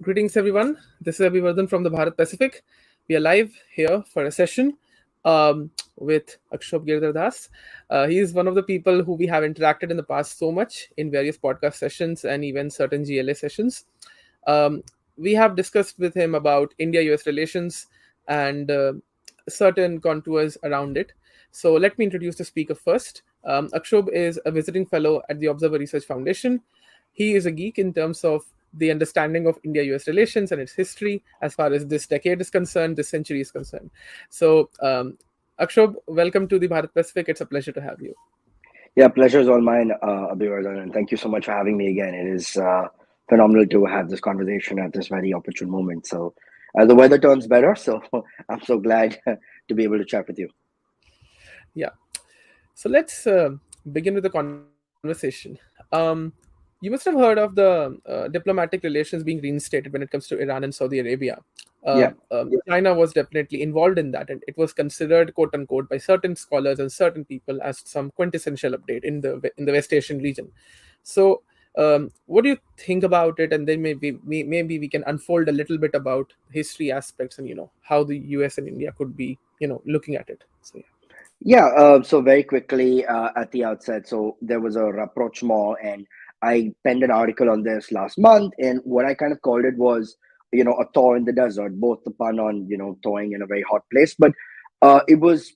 Greetings, everyone. This is Abhivardhan from the Bharat Pacific. We are live here for a session with Akshobh Giridhardas. He is one of the people who we have interacted in the past so much in various podcast sessions and even certain GLA sessions. Um, we have discussed with him about India-US relations and certain contours around it. So let me introduce the speaker first. Akshobh is a visiting fellow at the Observer Research Foundation. He is a geek in terms of the understanding of India-US relations and its history as far as this decade is concerned, this century is concerned. So, Akshobh, welcome to the Bharat Pacific. It's a pleasure to have you. Yeah, pleasure is all mine, Abhivardhan, and thank you so much for having me again. It is phenomenal to have this conversation at this very opportune moment. So, as the weather turns better, so I'm so glad to be able to chat with you. Yeah. So let's begin with the conversation. You must have heard of the diplomatic relations being reinstated when it comes to Iran and Saudi Arabia. Yeah, China was definitely involved in that, and it was considered, quote unquote, by certain scholars and certain people as some quintessential update in the West Asian region. So, what do you think about it? And then maybe we can unfold a little bit about history aspects and how the U.S. and India could be looking at it. So yeah. yeah. So very quickly at the outset, so there was a rapprochement, and I penned an article on this last month, and what I kind of called it was, a thaw in the desert, both the pun on thawing in a very hot place, but it was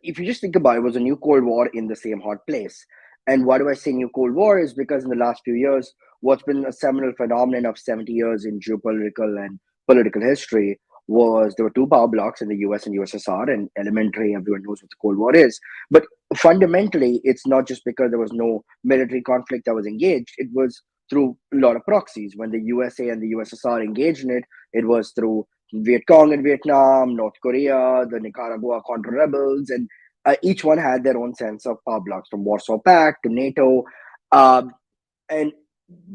if you just think about it, it was a new Cold War in the same hot place. And why do I say new Cold War is because in the last few years, what's been a seminal phenomenon of 70 years in geopolitical and political history was there were two power blocks in the US and USSR, and elementary, everyone knows what the Cold War is. But fundamentally, it's not just because there was no military conflict that was engaged, it was through a lot of proxies. When the USA and the USSR engaged in it, it was through Viet Cong in Vietnam, North Korea, the Nicaragua Contra rebels, and each one had their own sense of power blocks, from Warsaw Pact to NATO, um, and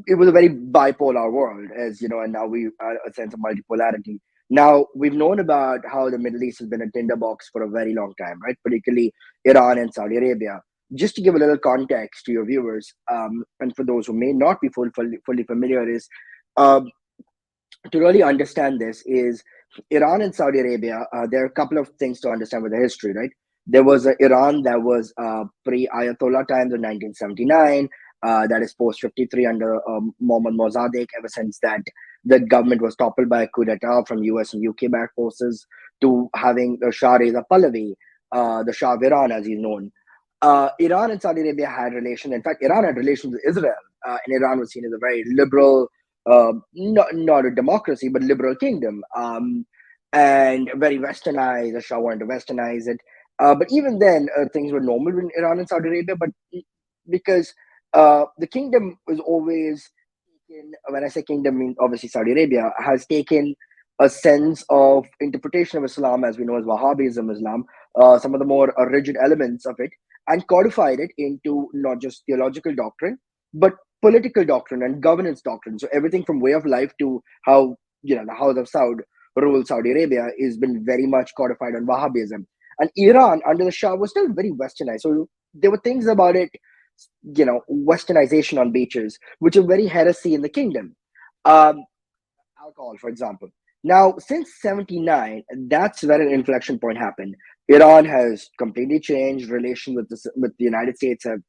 it was a very bipolar world, as you know, and now we a sense of multipolarity. Now we've known about how the Middle East has been a tinderbox for a very long time, right? Particularly Iran and Saudi Arabia. Just to give a little context to your viewers, and for those who may not be fully familiar, is um, to really understand this is Iran and Saudi Arabia. There are a couple of things to understand with the history, right? There was Iran that was pre Ayatollah times in 1979. That is post 53 under Mohammad Mossadegh. Ever since that, the government was toppled by a coup d'etat from US and UK backed forces to having the Shah Reza Pahlavi, the Shah of Iran, as he's known. Iran and Saudi Arabia had relations. In fact, Iran had relations with Israel, and Iran was seen as a very liberal, not a democracy, but liberal kingdom, and very westernized. The Shah wanted to westernize it. But even then, things were normal in Iran and Saudi Arabia, but because the kingdom was always taken, when I say kingdom, I mean obviously Saudi Arabia, has taken a sense of interpretation of Islam, as we know as Wahhabism Islam, some of the more rigid elements of it, and codified it into not just theological doctrine, but political doctrine and governance doctrine. So everything from way of life to how the House of Saud rules Saudi Arabia has been very much codified on Wahhabism. And Iran under the Shah was still very westernized. So there were things about it, westernization on beaches, which are very heresy in the kingdom. Um, Alcohol, for example. Now, since 79, that's where an inflection point happened. Iran has completely changed. Relations with the United States have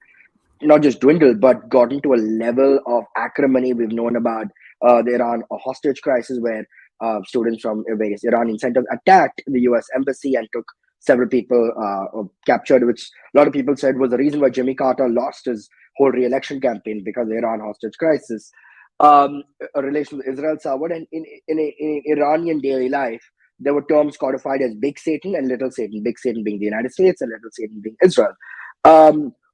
not just dwindled, but gotten to a level of acrimony. We've known about the Iran hostage crisis, where students from various Iranian centers attacked the US embassy and took several people captured, which a lot of people said was the reason why Jimmy Carter lost his whole re-election campaign, because of the Iran hostage crisis. A relation with Israel soured, and in Iranian daily life, there were terms codified as Big Satan and Little Satan. Big Satan being the United States, and Little Satan being Israel.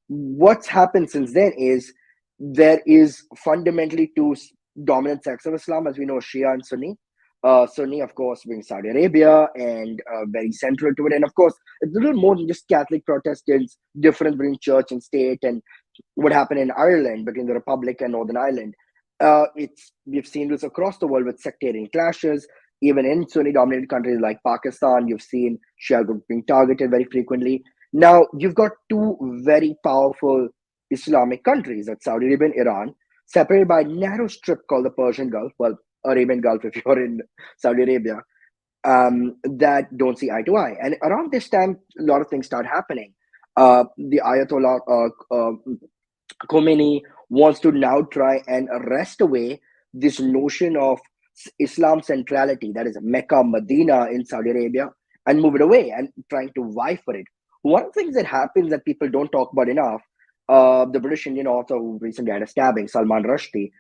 What's happened since then is there is fundamentally two dominant sects of Islam, as we know, Shia and Sunni. Sunni, of course, being Saudi Arabia, and very central to it. And of course, it's a little more than just Catholic Protestants, difference between church and state, and what happened in Ireland between the Republic and Northern Ireland. We've seen this across the world with sectarian clashes. Even in Sunni-dominated countries like Pakistan, you've seen Shia groups being targeted very frequently. Now, you've got two very powerful Islamic countries, that's Saudi Arabia and Iran, separated by a narrow strip called the Persian Gulf. Well, Arabian Gulf, if you're in Saudi Arabia, that don't see eye to eye. And around this time, a lot of things start happening. The Ayatollah Khomeini wants to now try and wrest away this notion of Islam centrality, that is Mecca, Medina in Saudi Arabia, and move it away and trying to vie for it. One of the things that happens that people don't talk about enough, the British Indian author who recently had a stabbing, Salman Rushdie,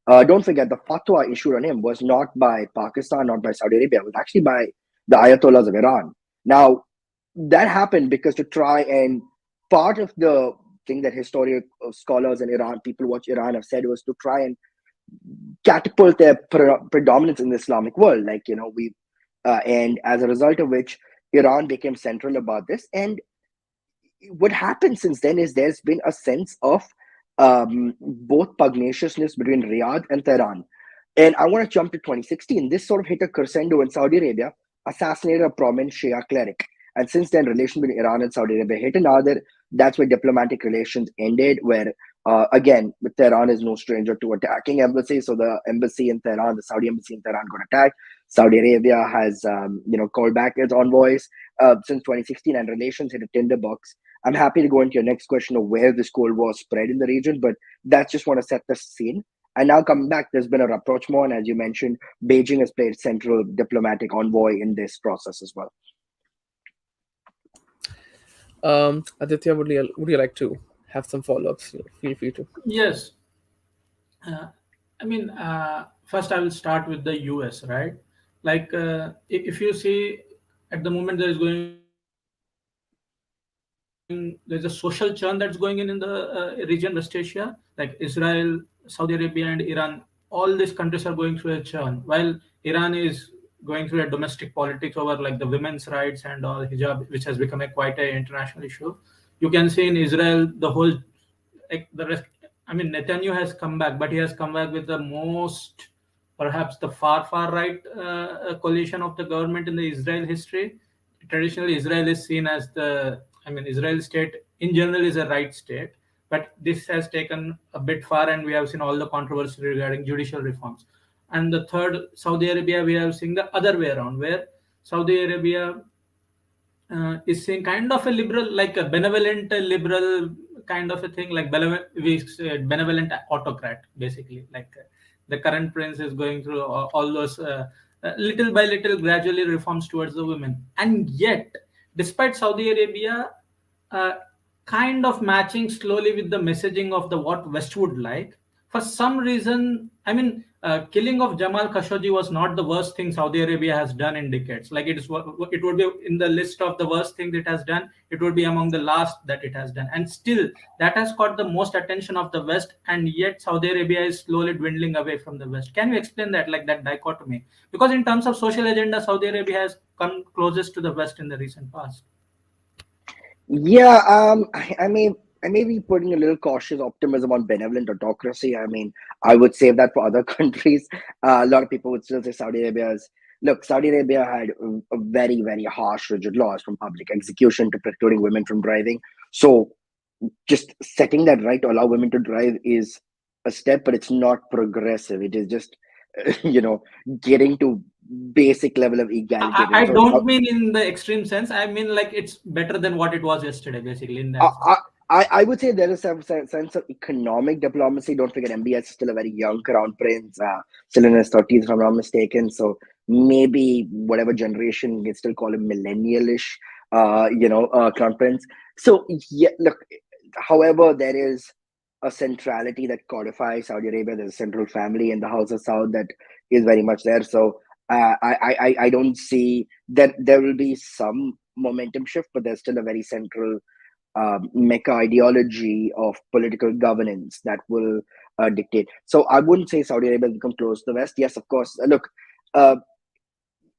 don't forget the fatwa issued on him was not by Pakistan, not by Saudi Arabia, it was actually by the Ayatollahs of Iran. Now, that happened because to try and part of the thing that historical scholars in Iran, people watch Iran, have said was to try and catapult their predominance in the Islamic world. Like, and as a result of which, Iran became central about this. And what happened since then is there's been a sense of both pugnaciousness between Riyadh and Tehran. And I want to jump to 2016. This sort of hit a crescendo when Saudi Arabia assassinated a prominent Shia cleric. And since then, relations between Iran and Saudi Arabia hit another. That's where diplomatic relations ended, where, again, Tehran is no stranger to attacking embassies. So the embassy in Tehran, the Saudi embassy in Tehran got attacked. Saudi Arabia has, called back its envoys since 2016, and relations hit a tinderbox. I'm happy to go into your next question of where this Cold War spread in the region, but that's just want to set the scene. And now coming back, there's been a rapprochement, and as you mentioned, Beijing has played central diplomatic envoy in this process as well. Aditya, would you like to have some follow-ups? Feel free to. Yes. First I will start with the US, right? Like, if you see at the moment there's a social churn that's going in the region, West Asia, like Israel, Saudi Arabia, and Iran. All these countries are going through a churn, while Iran is going through a domestic politics over like the women's rights and all hijab, which has become quite an international issue. You can see in Israel the whole the rest. Netanyahu has come back, but he has come back with the most, perhaps the far right coalition of the government in the Israel history. Traditionally, Israel is seen as Israel state in general is a right state, but this has taken a bit far, and we have seen all the controversy regarding judicial reforms. And the third, Saudi Arabia, we have seen the other way around, where Saudi Arabia is saying kind of a liberal, like a benevolent liberal kind of a thing, like benevolent autocrat, basically. Like the current prince is going through all those little by little, gradually reforms towards the women. And yet, despite Saudi Arabia uh, kind of matching slowly with the messaging of the what West would like, for some reason, killing of Jamal Khashoggi was not the worst thing Saudi Arabia has done in decades. Like it would be in the list of the worst things it has done. It would be among the last that it has done, and still that has caught the most attention of the West. And yet Saudi Arabia is slowly dwindling away from the West. Can you explain that, like that dichotomy? Because in terms of social agenda, Saudi Arabia has come closest to the West in the recent past. Yeah, I may be putting a little cautious optimism on benevolent autocracy. I would save that for other countries. A lot of people would still say Saudi Arabia is. Look, Saudi Arabia had a very, very harsh, rigid laws from public execution to precluding women from driving. So just setting that right to allow women to drive is a step, but it's not progressive. It is just, getting to basic level of egalitarian. I So don't mean in the extreme sense. I mean like it's better than what it was yesterday, basically, in that sense. I would say there is some sense of economic diplomacy. Don't forget, MBS is still a very young crown prince, still in his 30s, if I'm not mistaken. So maybe whatever generation, you can still call him millennialish, crown prince. So, yeah, look, however, there is a centrality that codifies Saudi Arabia. There's a central family in the House of Saud that is very much there. So I don't see that there will be some momentum shift, but there's still a very central Mecca ideology of political governance that will dictate. So I wouldn't say Saudi Arabia has become close to the West. Yes, of course. Look, uh,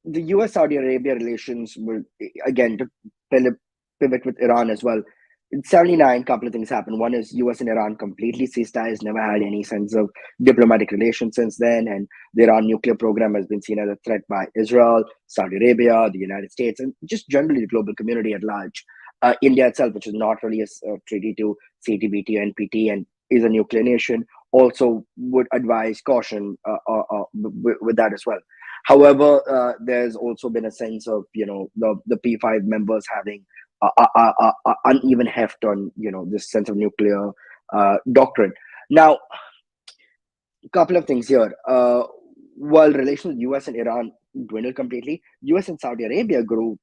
the US-Saudi Arabia relations will, again, to pivot with Iran as well. In 79, a couple of things happened. One is US and Iran completely ceased ties, never had any sense of diplomatic relations since then. And the Iran nuclear program has been seen as a threat by Israel, Saudi Arabia, the United States, and just generally the global community at large. India itself, which is not really a treaty to CTBT or NPT and is a nuclear nation, also would advise caution with that as well. However, there's also been a sense of the P5 members having uneven heft on this sense of nuclear doctrine. Now, a couple of things here. While relations with US and Iran dwindled completely, US and Saudi Arabia grew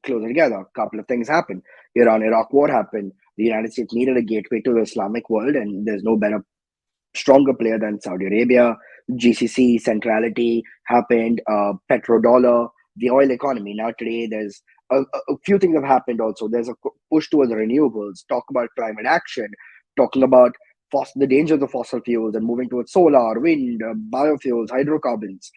closer together. A couple of things happened. Iran-Iraq war happened. The United States needed a gateway to the Islamic world, and there's no better, stronger player than Saudi Arabia. GCC centrality happened. Petrodollar, the oil economy. Now today, there's a few things have happened. Also, there's a push towards renewables. Talk about climate action. Talking about the dangers of fossil fuels and moving towards solar, wind, biofuels, hydrocarbons,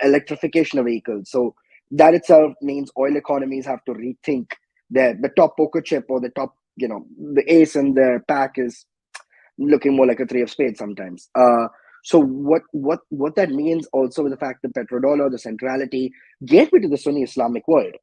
electrification of vehicles. So that itself means oil economies have to rethink the top poker chip, or the top, the ace in their pack is looking more like a three of spades sometimes. So what that means also with the fact that petrodollar, the centrality, gateway to the Sunni Islamic world,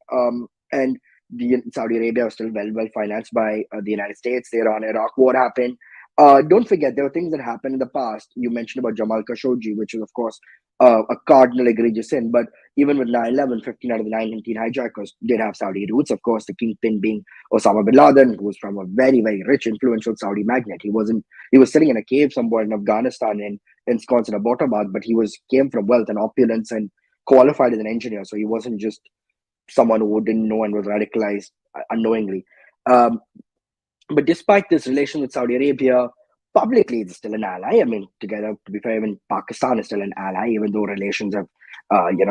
and the Saudi Arabia was still well financed by the United States. The Iran-Iraq war happened. Don't forget, there were things that happened in the past. You mentioned about Jamal Khashoggi, which is, of course, a cardinal egregious sin. But even with 9/11, 15 out of the 19 hijackers did have Saudi roots. Of course, the kingpin being Osama bin Laden, who was from a very, very rich, influential Saudi magnate. He was sitting in a cave somewhere in Afghanistan, in ensconced in Abbottabad, but came from wealth and opulence and qualified as an engineer. So he wasn't just someone who didn't know and was radicalized unknowingly. Um, but despite this relation with Saudi Arabia, publicly it's still an ally. I mean, together, to be fair, even Pakistan is still an ally, even though relations have,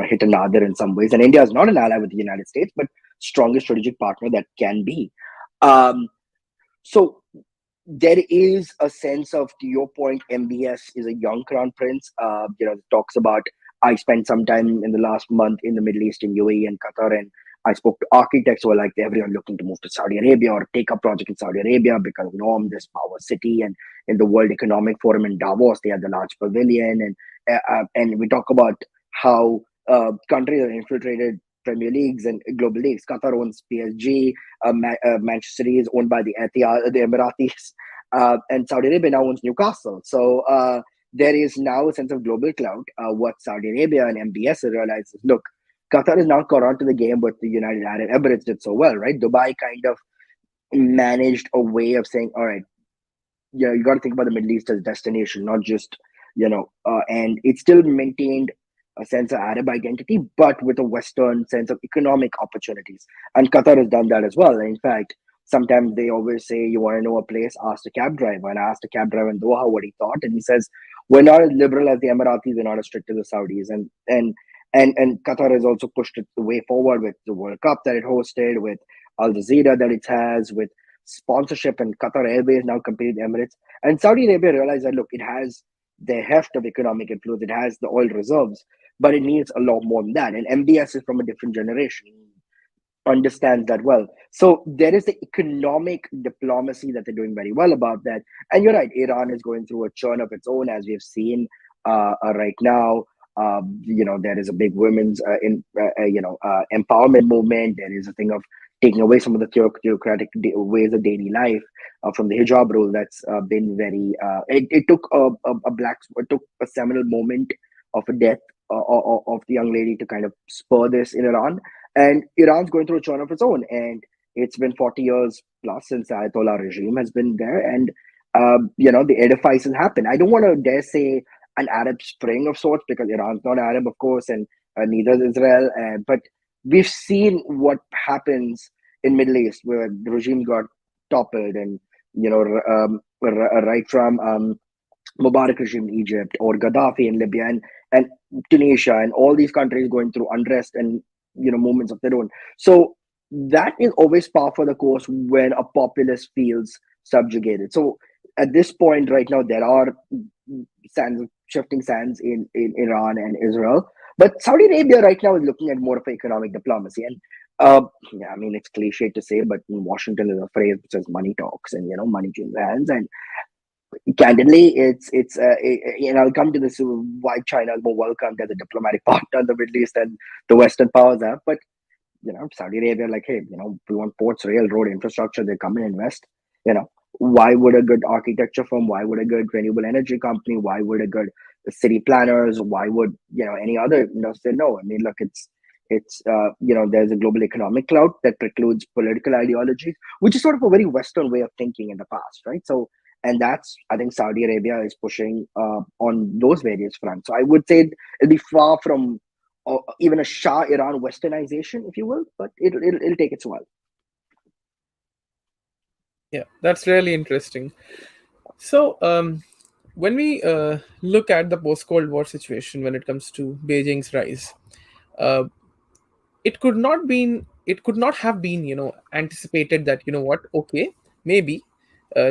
hit another in some ways. And India is not an ally with the United States, but strongest strategic partner that can be. Um, so there is a sense of, to your point, MBS is a young crown prince. Talks about, I spent some time in the last month in the Middle East, in UAE and Qatar, and I spoke to architects who are like, everyone looking to move to Saudi Arabia or take a project in Saudi Arabia because Norm, this power city, and in the World Economic Forum in Davos, they had the large pavilion, and we talk about how countries are infiltrated Premier Leagues and global leagues. Qatar owns PSG. Manchester City is owned by the Etihad, the Emiratis, and Saudi Arabia now owns Newcastle. So there is now a sense of global clout. What Saudi Arabia and MBS has realized is, look, Qatar is now caught on to the game, but the United Arab Emirates did so well, right? Dubai kind of managed a way of saying, all right, you got to think about the Middle East as a destination, not just, and it still maintained a sense of Arab identity, but with a Western sense of economic opportunities. And Qatar has done that as well. And in fact, sometimes they always say, you want to know a place, ask a cab driver. And I asked a cab driver in Doha what he thought. And he says, we're not as liberal as the Emiratis, we're not as strict as the Saudis. And Qatar has also pushed it the way forward with the World Cup that it hosted, with Al Jazeera that it has, with sponsorship, and Qatar Airways now competing with Emirates. And Saudi Arabia realized that, look, it has the heft of economic influence, it has the oil reserves, but it needs a lot more than that. And MBS is from a different generation, understands that well. So there is the economic diplomacy that they're doing very well about that. And you're right, Iran is going through a churn of its own, as we've seen right now. There is a big women's empowerment movement. There is a thing of taking away some of the theocratic ways of daily life from the hijab rule. That's been very. It took it took a seminal moment of a death of the young lady to kind of spur this in Iran. And Iran's going through a churn of its own, and it's been 40 years plus since the Ayatollah regime has been there, and the edifices happen. I don't want to dare say an Arab Spring of sorts, because Iran's not Arab, of course, and neither is Israel. But we've seen what happens in Middle East, where the regime got toppled, and right from Mubarak regime in Egypt, or Gaddafi in Libya, and Tunisia, and all these countries going through unrest and movements of their own. So that is always par for the course when a populace feels subjugated. So at this point right now, there are shifting sands in Iran and Israel, but Saudi Arabia right now is looking at more of economic diplomacy. And I mean, it's cliche to say, but in Washington there's a phrase which says money talks, and money changes hands. And candidly, I'll come to this, why China is more welcomed as a diplomatic partner in the Middle East than the Western powers have. But Saudi Arabia, like, hey, we want ports, railroad infrastructure. They come and invest. Why would a good architecture firm, why would a good renewable energy company, why would a good city planners, why would any other say no? I mean, look, it's there's a global economic cloud that precludes political ideologies, which is sort of a very Western way of thinking in the past, right? So, and that's, I think, Saudi Arabia is pushing on those various fronts. So I would say it'll be far from even a Shah Iran westernization, if you will, but it'll take its while. Yeah, that's really interesting. So, when we look at the post Cold War situation when it comes to Beijing's rise, uh, it could not have been anticipated that what, okay, maybe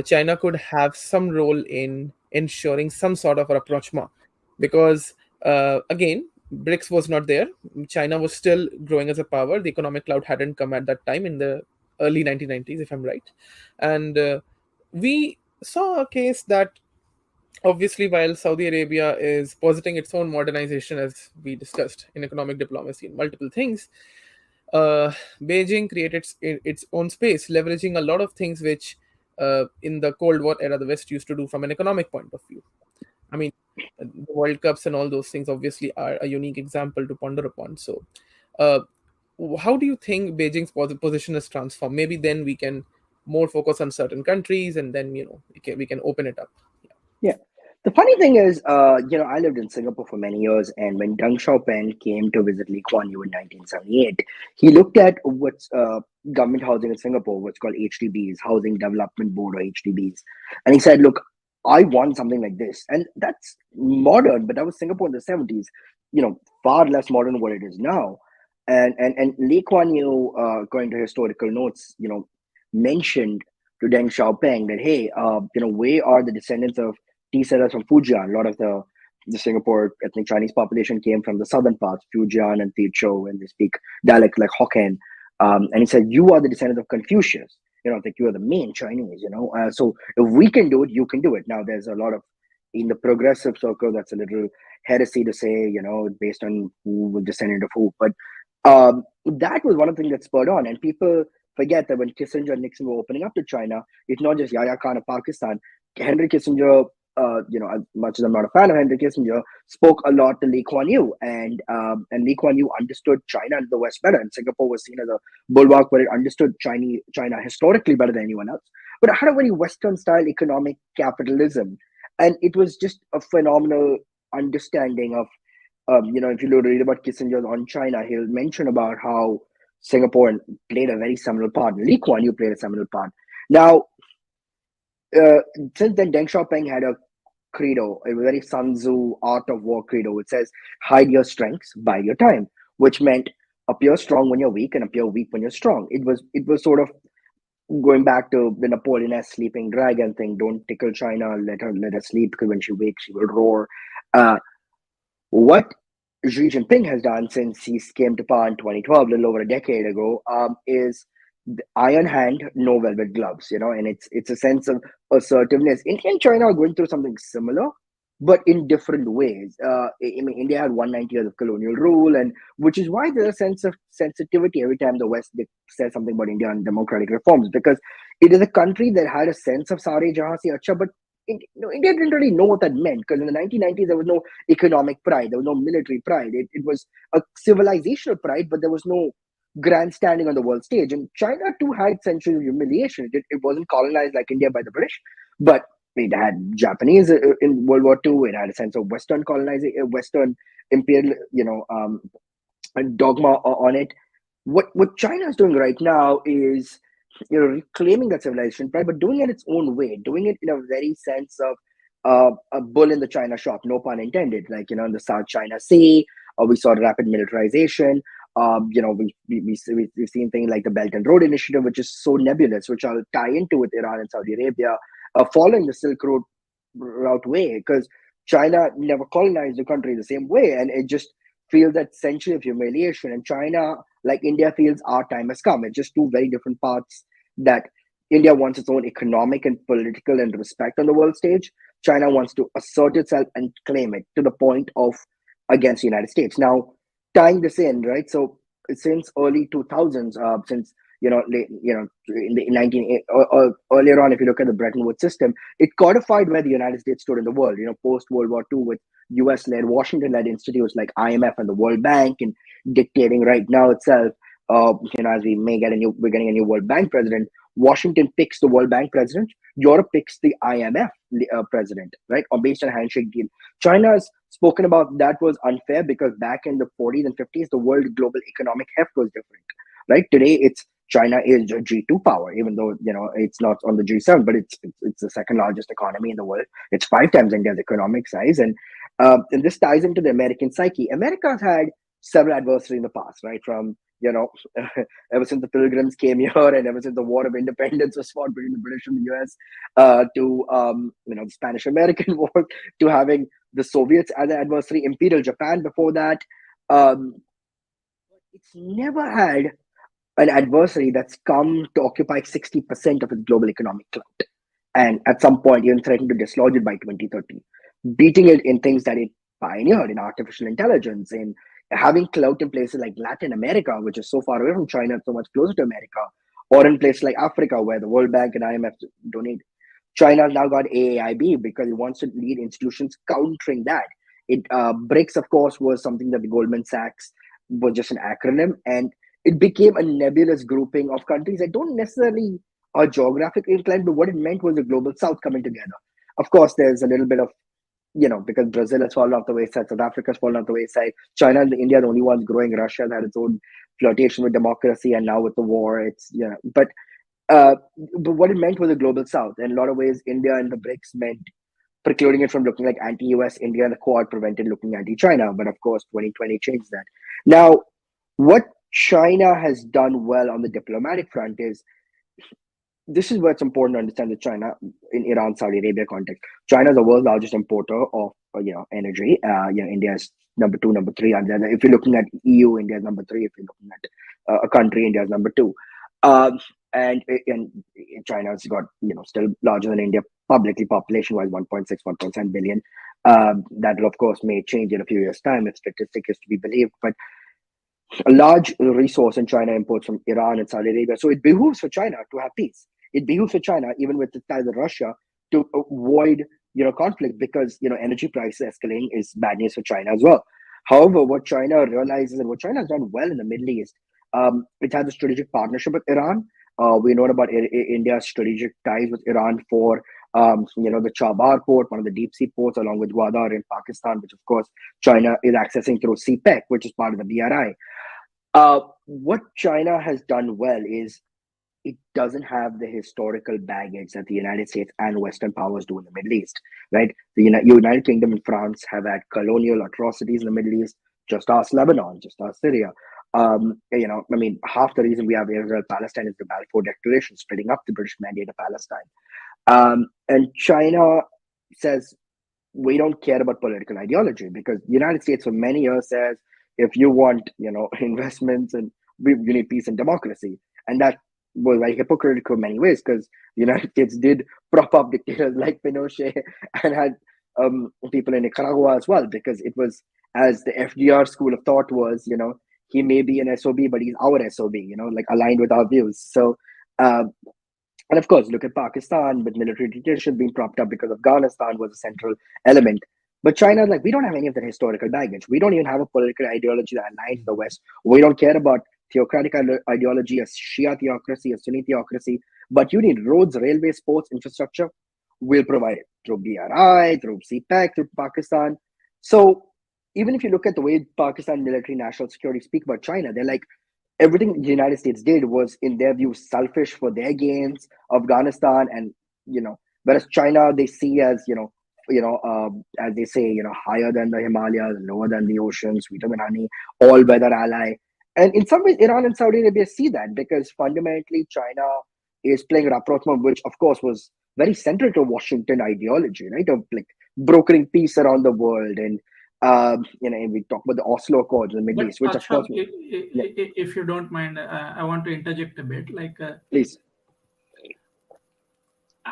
China could have some role in ensuring some sort of a rapprochement, because again, BRICS was not there. China was still growing as a power. The economic cloud hadn't come at that time in the early 1990s, if I'm right. And we saw a case that, obviously, while Saudi Arabia is positing its own modernization, as we discussed in economic diplomacy and multiple things, uh, Beijing created its own space, leveraging a lot of things which, in the Cold War era, the West used to do from an economic point of view. I mean, the World Cups and all those things obviously are a unique example to ponder upon. So, uh, how do you think Beijing's position has transformed? Maybe then we can more focus on certain countries, and then we can open it up. Yeah. The funny thing is, I lived in Singapore for many years, and when Deng Xiaoping came to visit Lee Kuan Yew in 1978, he looked at what's government housing in Singapore, what's called HDBs, Housing Development Board, or HDBs, and he said, "Look, I want something like this," and that's modern, but that was Singapore in the 70s, far less modern than what it is now. And Lee Kuan Yew, according to historical notes, mentioned to Deng Xiaoping that, hey, we are the descendants of tea settlers from Fujian. A lot of the Singapore ethnic Chinese population came from the southern parts, Fujian and Teochew, and they speak dialect like Hokkien. And he said, you are the descendants of Confucius. That you are the main Chinese. So if we can do it, you can do it. Now, there's a lot of in the progressive circle that's a little heresy to say, based on who was descendant of who, but that was one of the things that spurred on, and people forget that when Kissinger and Nixon were opening up to China, it's not just Yahya Khan of Pakistan. Henry Kissinger, as much as I'm not a fan of Henry Kissinger, spoke a lot to Lee Kuan Yew, and Lee Kuan Yew understood China and the West better, and Singapore was seen as a bulwark where it understood China historically better than anyone else. But it had a very Western style economic capitalism, and it was just a phenomenal understanding of if you read about Kissinger on China, he'll mention about how Singapore played a very seminal part. Lee Kuan Yew played a seminal part. Now, uh, since then, Deng Xiaoping had a credo, a very Sun Tzu art of war credo. It says, hide your strengths, bide your time, which meant appear strong when you're weak and appear weak when you're strong. It was sort of going back to the Napoleon-esque sleeping dragon thing. Don't tickle China, let her sleep, because when she wakes, she will roar. Uh, what Xi Jinping has done since he came to power in 2012, a little over a decade ago, is the iron hand, no velvet gloves, and it's a sense of assertiveness. India and China are going through something similar, but in different ways. I mean, India had 190 years of colonial rule, and which is why there's a sense of sensitivity every time the West says something about India and democratic reforms, because it is a country that had a sense of Sare Jahan Se Acha, but India didn't really know what that meant, because in the 1990s there was no economic pride, there was no military pride. It was a civilizational pride, but there was no grandstanding on the world stage. And China too had centuries of humiliation. It wasn't colonized like India by the British, but it had Japanese in World War II. It had a sense of Western colonization, Western imperial, dogma on it. What China is doing right now is, reclaiming that civilization pride, but doing it its own way, doing it in a very sense of a bull in the China shop, no pun intended. Like, in the South China Sea, we saw rapid militarization. We've seen things like the Belt and Road Initiative, which is so nebulous, which I'll tie into with Iran and Saudi Arabia, following the Silk Road route way, because China never colonized the country the same way, and it just feels that century of humiliation. And China, like India, feels our time has come. It's just two very different paths. That India wants its own economic and political and respect on the world stage. China wants to assert itself and claim it to the point of against the United States. Now, tying this in, right? So since early 2000s, since in the 19 or earlier on, if you look at the Bretton Woods system, it codified where the United States stood in the world. Post World War II, with U.S.-led, Washington-led institutes like IMF and the World Bank, and dictating right now itself. As we're getting a new World Bank president. Washington picks the World Bank president. Europe picks the IMF president, right, or based on a handshake deal. China's spoken about that was unfair because back in the 40s and 50s, the world global economic heft was different, right? Today, it's China is a G2 power, even though it's not on the G7, but it's the second largest economy in the world. It's 5 times India's economic size, and this ties into the American psyche. America's had several adversaries in the past, right? From ever since the Pilgrims came here, and ever since the War of Independence was fought between the British and the US, to the Spanish-American War, to having the Soviets as an adversary, Imperial Japan before that. It's never had an adversary that's come to occupy 60% of its global economic clout, and at some point even threatened to dislodge it by 2030, beating it in things that it pioneered in artificial intelligence, in having clout in places like Latin America, which is so far away from China, so much closer to America, or in places like Africa, where the World Bank and IMF donate. China has now got AAIB because it wants to lead institutions countering that. BRICS, of course, was something that the Goldman Sachs was just an acronym, and it became a nebulous grouping of countries that don't necessarily are geographically inclined, but what it meant was the global South coming together. Of course, there's a little bit of because Brazil has fallen off the wayside, South Africa has fallen off the wayside, China and India are the only ones growing. Russia has had its own flirtation with democracy, and now with the war, but what it meant was a global South. In a lot of ways, India and the BRICS meant precluding it from looking like anti-US. India and the Quad prevented looking anti-China, but of course, 2020 changed that. Now, what China has done well on the diplomatic front is, this is where it's important to understand that China, in Iran, Saudi Arabia context, China is the world's largest importer of energy. India is number 2, number 3. And then if you're looking at EU, India is number 3. If you're looking at a country, India is number 2. And China's got still larger than India publicly, population-wise, 1.6, 1.7 billion. That will, of course, may change in a few years' time if statistic is to be believed. But a large resource in China imports from Iran and Saudi Arabia. So it behooves for China to have peace. It behooves for China, even with the ties with Russia, to avoid conflict, because energy prices escalating is bad news for China as well. However, what China realizes, and what China has done well in the Middle East, it has a strategic partnership with Iran. We know about India's strategic ties with Iran for the Chabahar port, one of the deep sea ports, along with Gwadar in Pakistan, which of course China is accessing through CPEC, which is part of the BRI. What China has done well is it doesn't have the historical baggage that the United States and Western powers do in the Middle East, right? The United Kingdom and France have had colonial atrocities in the Middle East. Just ask Lebanon, just ask Syria. Half the reason we have Israel-Palestine is the Balfour Declaration, splitting up the British Mandate of Palestine. And China says, we don't care about political ideology, because the United States for many years says, if you want, investments, and you need peace and democracy. And that was very hypocritical in many ways, because the United States did prop up dictators like Pinochet and had people in Nicaragua as well, because it was, as the FDR school of thought was, he may be an SOB, but he's our SOB, aligned with our views. So, and of course, look at Pakistan with military dictatorship being propped up because Afghanistan was a central element. But China's like, we don't have any of that historical baggage. We don't even have a political ideology that aligns with the West. We don't care about theocratic ideology, a Shia theocracy, a Sunni theocracy. But you need roads, railways, ports, infrastructure. We'll provide it through BRI, through CPEC, through Pakistan. So even if you look at the way Pakistan military national security speak about China, they're like, everything the United States did was, in their view, selfish for their gains. Afghanistan, and whereas China they see as as they say, higher than the Himalayas, lower than the oceans, sweeter than honey, all weather ally. And in some ways, Iran and Saudi Arabia see that, because fundamentally China is playing rapprochement, which of course was very central to Washington ideology, right? Of like brokering peace around the world, and and we talk about the Oslo Accords in the Middle East, which of course, if you don't mind, I want to interject a bit. Please.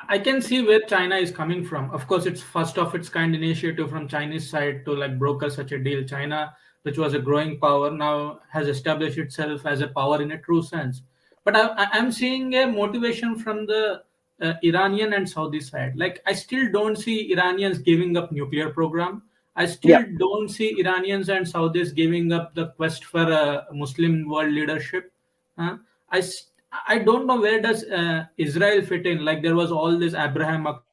I can see where China is coming from. Of course, it's first of its kind initiative from Chinese side to broker such a deal. China, which was a growing power, now has established itself as a power in a true sense. But I'm seeing a motivation from the Iranian and Saudi side. Like I still don't see Iranians giving up nuclear program. I Yeah. still don't see Iranians and Saudis giving up the quest for Muslim world leadership. Uh, I s- I don't know where does Israel fit in. Like there was all this Abraham Accords,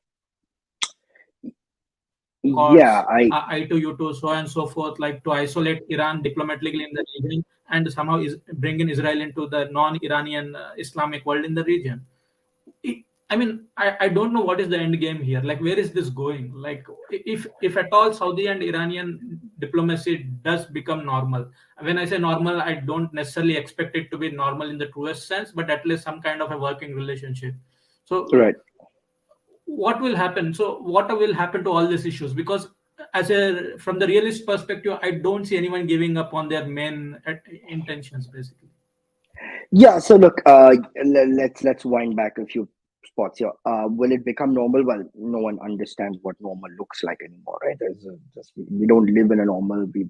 I to you to so and so Yeah, forth, like to isolate Iran diplomatically in the region and somehow bring in Israel into the non-Iranian Islamic world in the region. I mean, I don't know what is the end game here. Like, where is this going? Like, if at all Saudi and Iranian diplomacy does become normal. When I say normal, I don't necessarily expect it to be normal in the truest sense, but at least some kind of a working relationship. So, right. what will happen? So, what will happen to all these issues? Because as a from the realist perspective, I don't see anyone giving up on their main intentions, basically. Yeah, so look, let's wind back a few spots here. Will it become normal? Well, no one understands what normal looks like anymore, right? We don't live in a normal. We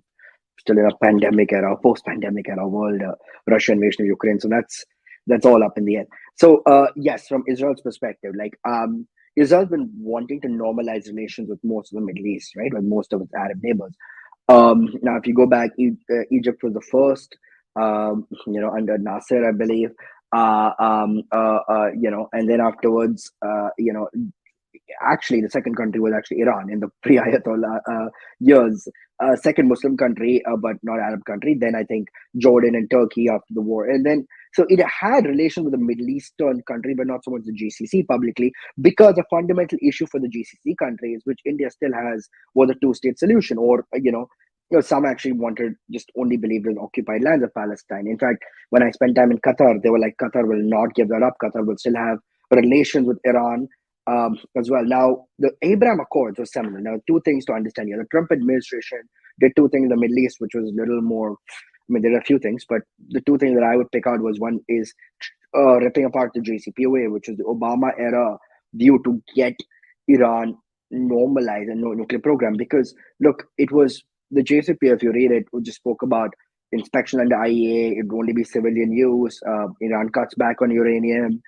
still in a pandemic era, post-pandemic era world. Russia invasion of Ukraine, so that's all up in the air. So yes, from Israel's perspective, Israel's been wanting to normalize relations with most of the Middle East, right, with most of its Arab neighbors. Now, if you go back, Egypt was the first, under Nasser, I believe. And then afterwards, actually, the second country was actually Iran in the pre-Ayatollah years. Second Muslim country, but not Arab country. Then I think Jordan and Turkey after the war, and then so it had relations with the Middle Eastern country, but not so much the GCC publicly, because a fundamental issue for the GCC countries, which India still has, was a two-state solution, or some actually wanted, just only believed in occupied lands of Palestine. In fact, when I spent time in Qatar, they were like, Qatar will not give that up. Qatar will still have relations with Iran as well. Now, the Abraham Accords was seminal. Now, two things to understand here. The Trump administration did two things in the Middle East, which was a little more. I mean, there are a few things, but the two things that I would pick out was, one is ripping apart the JCPOA, which was the Obama era view to get Iran normalized and no nuclear program. Because look, it was the JCPOA. If you read it, we just spoke about inspection under IEA. It would only be civilian use. Iran cuts back on uranium.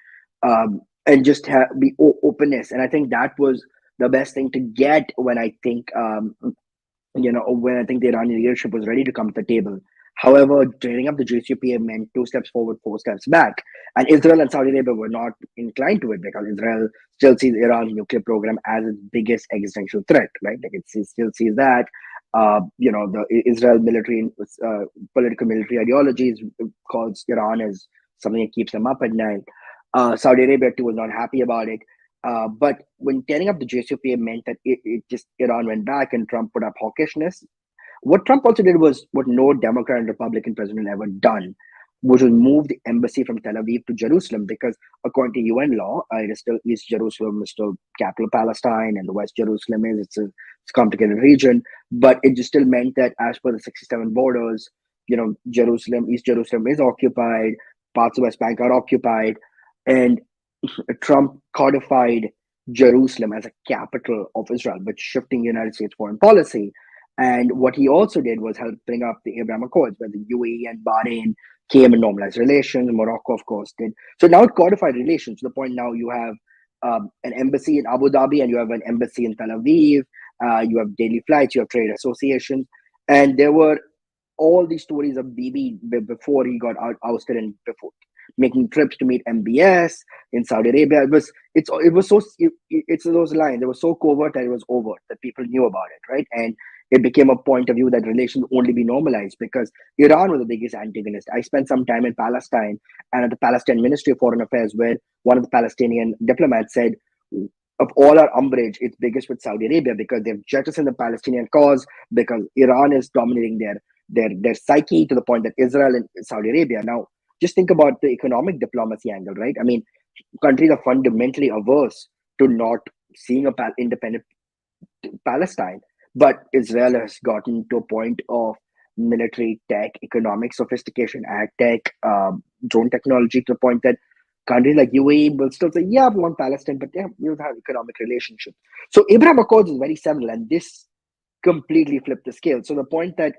And just be openness. And I think that was the best thing to get when I think when I think the Iranian leadership was ready to come to the table. However, tearing up the JCPOA meant two steps forward, four steps back. And Israel and Saudi Arabia were not inclined to it, because Israel still sees Iran's nuclear program as its biggest existential threat, right? Like it still sees that. The Israel military, political military ideologies calls Iran as something that keeps them up at night. Saudi Arabia too was not happy about it. But when tearing up the JCPOA meant that it just Iran went back and Trump put up hawkishness. What Trump also did was what no Democrat and Republican president ever done, which was move the embassy from Tel Aviv to Jerusalem, because according to UN law, it is still East Jerusalem is still capital Palestine, and the West Jerusalem it's a complicated region. But it just still meant that as per the 67 borders, East Jerusalem is occupied, parts of West Bank are occupied, and Trump codified Jerusalem as a capital of Israel, but shifting United States foreign policy. And what he also did was help bring up the Abraham Accords, where the UAE and Bahrain came and normalized relations. Morocco, of course, did. So now it codified relations to the point now you have an embassy in Abu Dhabi and you have an embassy in Tel Aviv. You have daily flights, you have trade associations. And there were all these stories of Bibi before he got ousted and before making trips to meet MBS in Saudi Arabia. It's those lines. It was so covert that it was overt that people knew about it, right? And it became a point of view that relations only be normalized because Iran was the biggest antagonist. I spent some time in Palestine and at the Palestinian Ministry of Foreign Affairs, where one of the Palestinian diplomats said, of all our umbrage, it's biggest with Saudi Arabia because they've jettisoned the Palestinian cause, because Iran is dominating their psyche to the point that Israel and Saudi Arabia. Now, just think about the economic diplomacy angle, right? I mean, countries are fundamentally averse to not seeing a independent Palestine, but Israel has gotten to a point of military tech, economic sophistication, ag tech, drone technology, to the point that countries like UAE will still say, yeah, we want Palestine, but yeah, we'll have economic relationships. So Abraham Accords is very similar, and this completely flipped the scale. So the point that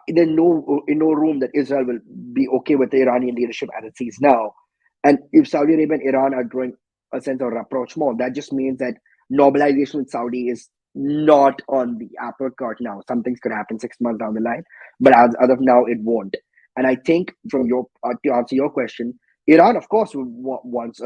there's no in no room that Israel will be okay with the Iranian leadership as it sees now. And if Saudi Arabia and Iran are growing a sense of rapprochement, that just means that normalization with Saudi is not on the apple cart now. Some things could happen 6 months down the line, but as of now, it won't. And I think from your to answer your question, Iran, of course, wants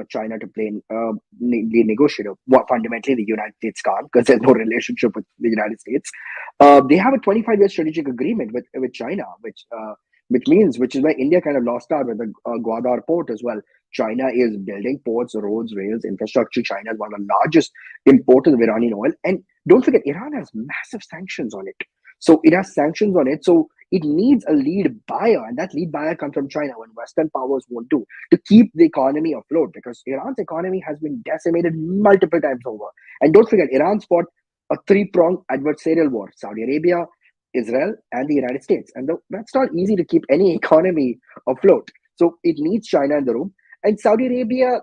China to play the negotiator. What fundamentally the United States can't, because there's no relationship with the United States. They have a 25-year strategic agreement with China, which is why India kind of lost out with the Gwadar port as well. China is building ports, roads, rails, infrastructure. China is one of the largest importers of Iranian oil. And don't forget, Iran has massive sanctions on it. So it has sanctions on it. So it needs a lead buyer, and that lead buyer comes from China when Western powers won't do to keep the economy afloat, because Iran's economy has been decimated multiple times over. And don't forget, Iran fought a three-pronged adversarial war: Saudi Arabia, Israel, and the United States. And that's not easy to keep any economy afloat. So it needs China in the room. And Saudi Arabia,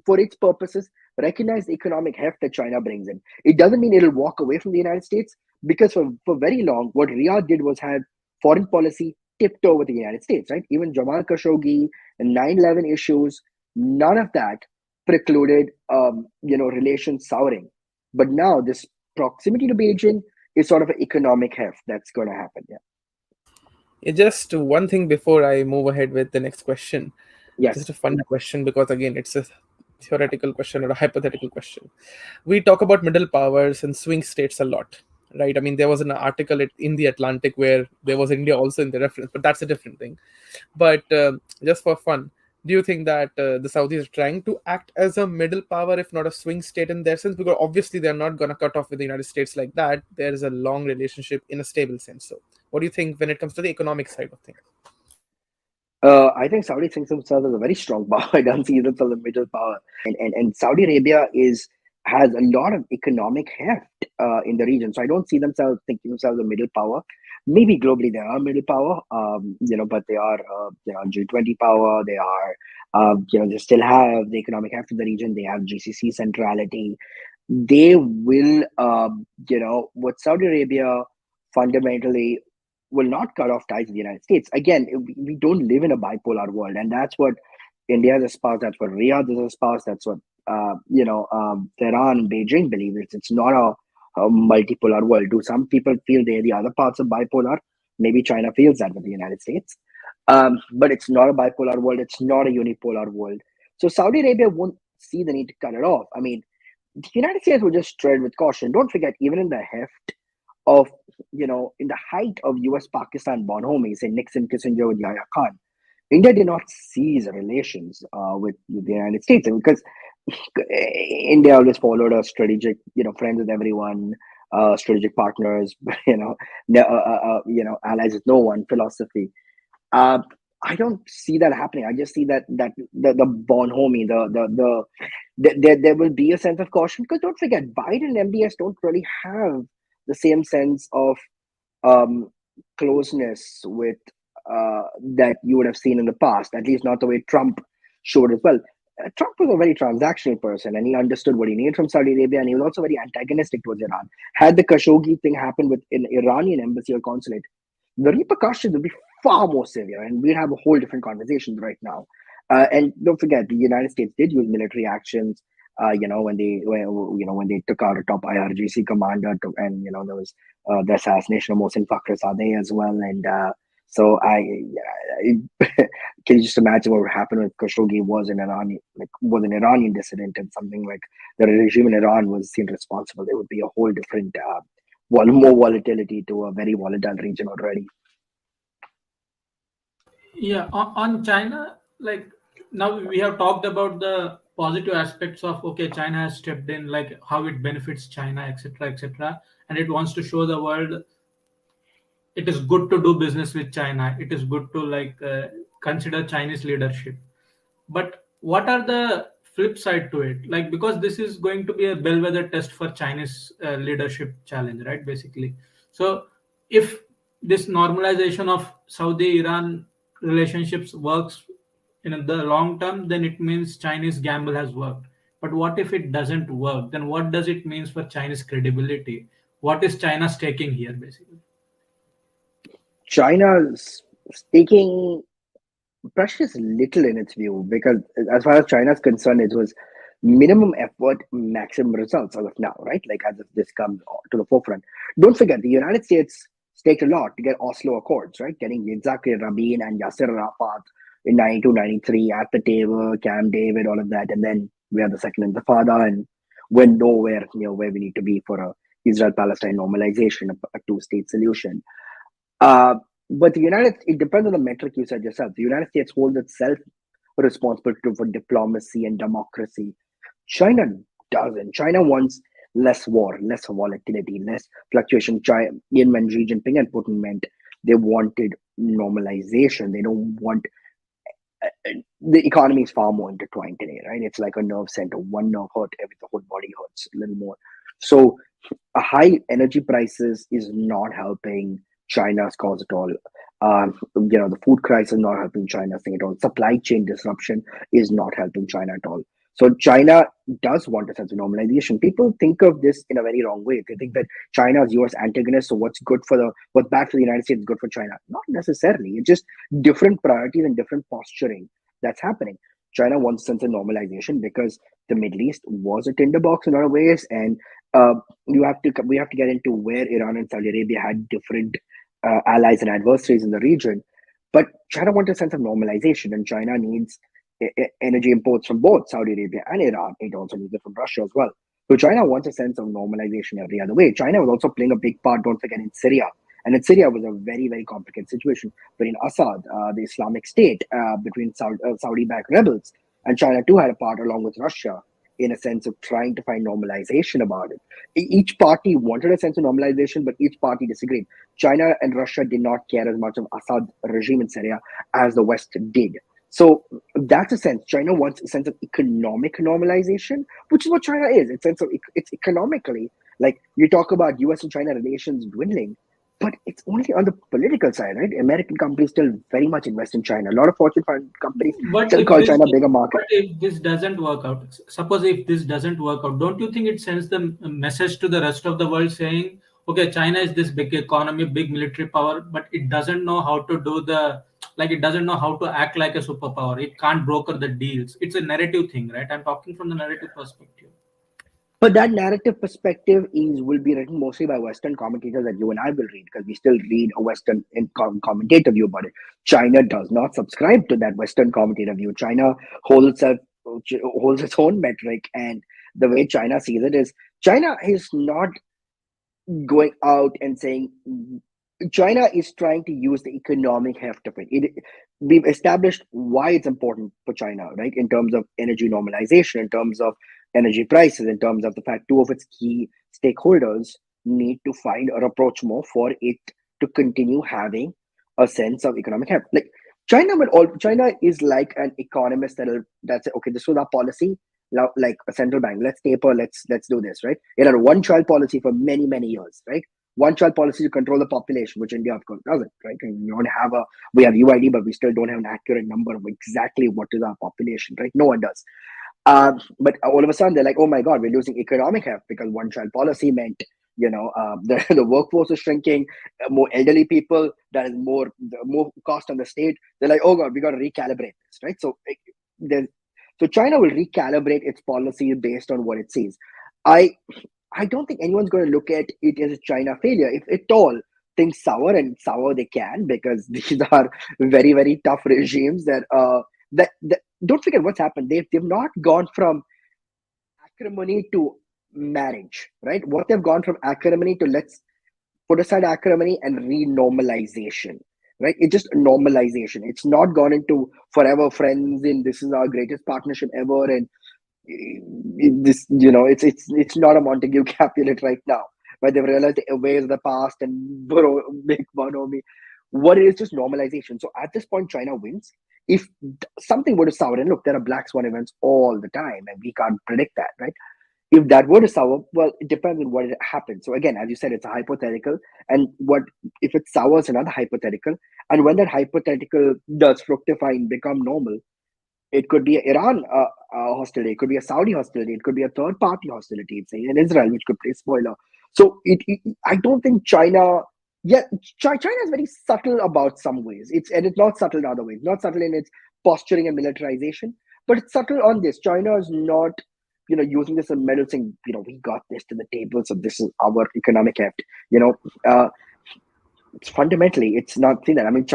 for its purposes, recognize the economic heft that China brings in. It doesn't mean it'll walk away from the United States, because for very long, what Riyadh did was have foreign policy tipped over the United States, right? Even Jamal Khashoggi and 9/11 issues, none of that precluded, relations souring. But now this proximity to Beijing is sort of an economic heft that's going to happen. Yeah. Just one thing before I move ahead with the next question. Just Yes. a fun question, because again, it's a theoretical question or a hypothetical question. We talk about middle powers and swing states a lot, right? I mean, there was an article in the Atlantic where there was India also in the reference, but that's a different thing. But just for fun, do you think that the Saudis are trying to act as a middle power, if not a swing state in their sense? Because obviously they're not going to cut off with the United States like that. There is a long relationship in a stable sense. So, what do you think when it comes to the economic side of things? I think Saudi thinks themselves as a very strong power. I don't see themselves as a middle power. And Saudi Arabia has a lot of economic heft in the region. So I don't see themselves thinking themselves a middle power. Maybe globally they are a middle power, but they are, G20 power. They are, they still have the economic heft in the region. They have GCC centrality. They will, what Saudi Arabia fundamentally will not cut off ties with the United States. Again, we don't live in a bipolar world, and that's what India has espoused. That's what Riyadh has espoused. That's what Tehran and Beijing believe. It's not a multipolar world. Do some people feel they're the other parts of bipolar? Maybe China feels that with the United States, but it's not a bipolar world. It's not a unipolar world. So Saudi Arabia won't see the need to cut it off. I mean, the United States will just tread with caution. Don't forget, even in the heft of, in the height of US Pakistan bonhomie, say Nixon, Kissinger with Yahya Khan, India did not cease relations with the United States, because India always followed a strategic, friends with everyone, strategic partners, allies with no one philosophy. Uh, I don't see that happening. I just see that the bonhomie, there will be a sense of caution, because don't forget, Biden and MBS don't really have the same sense of um, closeness with that you would have seen in the past. At least not the way Trump showed as well. Trump was a very transactional person, and he understood what he needed from Saudi Arabia, and he was also very antagonistic towards Iran. Had the Khashoggi thing happened with an Iranian embassy or consulate, the repercussions would be far more severe, and we'd have a whole different conversation right now. And don't forget, the United States did use military actions. When they took out a top IRGC commander, and there was the assassination of Mohsen Fakhrizadeh as well. And so can you just imagine what would happen if Khashoggi was an Iranian dissident, and something like the regime in Iran was seen responsible? There would be a whole different, more volatility to a very volatile region already. Yeah, on China, like now we have talked about the positive aspects of, okay, China has stepped in, like how it benefits China, etc., etc., and it wants to show the world it is good to do business with China. It is good to consider Chinese leadership. But what are the flip side to it? Like, because this is going to be a bellwether test for Chinese leadership challenge, right? Basically, so if this normalization of Saudi-Iran relationships works in the long term, then it means Chinese gamble has worked. But what if it doesn't work? Then what does it mean for Chinese credibility? What is China staking here, basically? China's taking precious little in its view, because as far as China is concerned, it was minimum effort, maximum results as of now, right? Like as if this comes to the forefront. Don't forget, the United States staked a lot to get Oslo Accords, right? Getting Yitzhak Rabin and Yasser Arafat in 92, 93 at the table, Camp David, all of that. And then we had the second Intifada, and we're nowhere near where we need to be for a Israel-Palestine normalization, a two-state solution. Uh, but it depends on the metric you said yourself. The United States holds itself responsible for diplomacy and democracy. China doesn't. China wants less war, less volatility, less fluctuation. When Xi Jinping and Putin met, they wanted normalization. They don't want the economy is far more intertwined today, right? It's like a nerve center. One nerve hurt, the whole body hurts a little more. So, a high energy prices is not helping China's cause at all. The food crisis is not helping China's thing at all. Supply chain disruption is not helping China at all. So China does want a sense of normalization. People think of this in a very wrong way. They think that China is US antagonist, so what's bad for the United States is good for China. Not necessarily. It's just different priorities and different posturing that's happening. China wants a sense of normalization because the Middle East was a tinderbox in a lot of ways, and uh, we have to get into where Iran and Saudi Arabia had different allies and adversaries in the region. But China wants a sense of normalization, and China needs energy imports from both Saudi Arabia and Iran. It also needs it from Russia as well. So China wants a sense of normalization every other way. China was also playing a big part, don't forget, in Syria. And in Syria was a very, very complicated situation between Assad, the Islamic State, between Saudi-backed rebels. And China too had a part along with Russia in a sense of trying to find normalization about it. Each party wanted a sense of normalization, but each party disagreed. China and Russia did not care as much of Assad regime in Syria as the West did. So that's a sense. China wants a sense of economic normalization, which is what China is. It's economically, like you talk about US and China relations dwindling, but it's only on the political side, right? American companies still very much invest in China. A lot of Fortune 500 companies But still if call this, China a bigger market. but if this doesn't work out, suppose if this doesn't work out, don't you think it sends the message to the rest of the world saying, okay, China is this big economy, big military power, but it doesn't know how to do it doesn't know how to act like a superpower. It can't broker the deals. It's a narrative thing, right? I'm talking from the narrative perspective. But that narrative perspective will be written mostly by Western commentators that you and I will read, because we still read a Western commentator view about it. China does not subscribe to that Western commentator view. China holds its own metric, and the way China sees it is China is not going out and saying. China is trying to use the economic heft of it. We've established why it's important for China, right? In terms of energy normalization, in terms of energy prices, in terms of the fact two of its key stakeholders need to find a rapprochement for it to continue having a sense of economic heft. Like China is like an economist that's okay. This was our policy. Now, like a central bank, let's taper, let's do this, right? It had a one-child policy for many years, right? One-child policy to control the population, which India of course doesn't, right? And we have UID, but we still don't have an accurate number of exactly what is our population, right? No one does. But all of a sudden they're like, oh my God, we're losing economic heft because one-child policy meant the workforce is shrinking, more elderly people, that is more cost on the state. They're like, oh God, we got to recalibrate this, right? So China will recalibrate its policy based on what it sees. I don't think anyone's going to look at it as a China failure. If at all, things sour, and sour they can, because these are very, very tough regimes that don't forget what's happened. They've not gone from acrimony to marriage, right? What they've gone from acrimony to let's put aside acrimony and renormalization, right? It's just normalization. It's not gone into forever friends and this is our greatest partnership ever, and this it's not a Montague Capulet right now, where they've realized the ways of the past and make fun of me. What it is, just normalization. So at this point China wins. If something were to sour, and look, there are black swan events all the time and we can't predict that, right? If that were to sour, well, it depends on what happens. So again, as you said, it's a hypothetical, and what if it sours, another hypothetical, and when that hypothetical does fructify and become normal, it could be an Iran hostility, it could be a Saudi hostility, it could be a third party hostility, say in Israel, which could play spoiler. So I don't think China Yeah, China is very subtle about some ways. It's not subtle in other ways. Not subtle in its posturing and militarization, but it's subtle on this. China is not, using this as a medal, saying, we got this to the table, so this is our economic heft. You know, uh, it's fundamentally, it's not seen that. I mean,